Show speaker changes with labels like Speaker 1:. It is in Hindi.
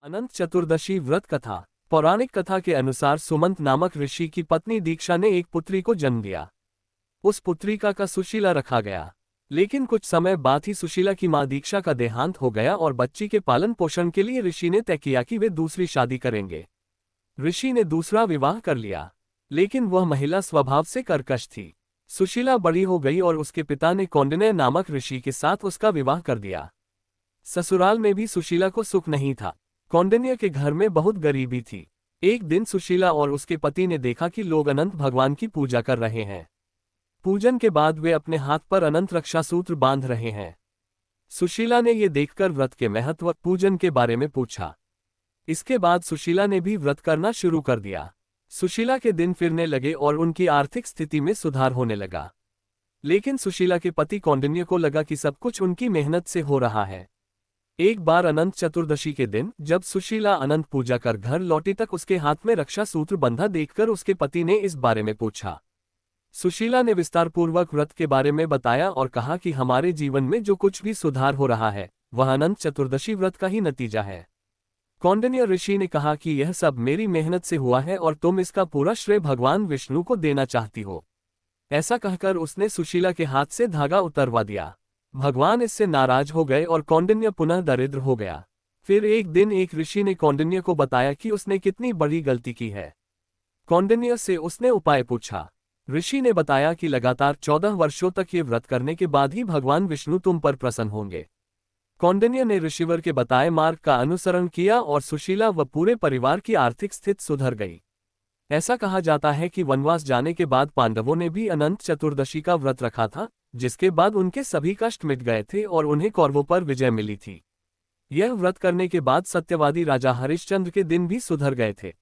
Speaker 1: अनंत चतुर्दशी व्रत कथा। पौराणिक कथा के अनुसार सुमंत नामक ऋषि की पत्नी दीक्षा ने एक पुत्री को जन्म दिया। उस पुत्रिका का सुशीला रखा गया। लेकिन कुछ समय बाद ही सुशीला की मां दीक्षा का देहांत हो गया और बच्ची के पालन पोषण के लिए ऋषि ने तय किया कि वे दूसरी शादी करेंगे। ऋषि ने दूसरा विवाह कर लिया, लेकिन वह महिला स्वभाव से कर्कश थी। सुशीला बड़ी हो गई और उसके पिता ने कौंडिन्य नामक ऋषि के साथ उसका विवाह कर दिया। ससुराल में भी सुशीला को सुख नहीं था। कौंडिन्य के घर में बहुत गरीबी थी। एक दिन सुशीला और उसके पति ने देखा कि लोग अनंत भगवान की पूजा कर रहे हैं। पूजन के बाद वे अपने हाथ पर अनंत रक्षा सूत्र बांध रहे हैं। सुशीला ने ये देखकर व्रत के महत्व पूजन के बारे में पूछा। इसके बाद सुशीला ने भी व्रत करना शुरू कर दिया। सुशीला के दिन फिरने लगे और उनकी आर्थिक स्थिति में सुधार होने लगा। लेकिन सुशीला के पति कौंडिन्य को लगा कि सब कुछ उनकी मेहनत से हो रहा है। एक बार अनंत चतुर्दशी के दिन जब सुशीला अनंत पूजा कर घर लौटी तक उसके हाथ में रक्षा सूत्र बंधा देखकर उसके पति ने इस बारे में पूछा। सुशीला ने विस्तारपूर्वक व्रत के बारे में बताया और कहा कि हमारे जीवन में जो कुछ भी सुधार हो रहा है वह अनंत चतुर्दशी व्रत का ही नतीजा है। कौंडिन्य ऋषि ने कहा कि यह सब मेरी मेहनत से हुआ है और तुम इसका पूरा श्रेय भगवान विष्णु को देना चाहती हो। ऐसा कहकर उसने सुशीला के हाथ से धागा उतरवा दिया। भगवान इससे नाराज हो गए और कौंडिन्य पुनः दरिद्र हो गया। फिर एक दिन एक ऋषि ने कौंडिन्य को बताया कि उसने कितनी बड़ी गलती की है। कौंडिन्य से उसने उपाय पूछा। ऋषि ने बताया कि लगातार 14 वर्षों तक ये व्रत करने के बाद ही भगवान विष्णु तुम पर प्रसन्न होंगे। कौंडिन्य ने ऋषिवर के बताए मार्ग का अनुसरण किया और सुशीला व पूरे परिवार की आर्थिक स्थिति सुधर गई। ऐसा कहा जाता है कि वनवास जाने के बाद पांडवों ने भी अनंत चतुर्दशी का व्रत रखा था, जिसके बाद उनके सभी कष्ट मिट गए थे और उन्हें कौरवों पर विजय मिली थी। यह व्रत करने के बाद सत्यवादी राजा हरिश्चंद्र के दिन भी सुधर गए थे।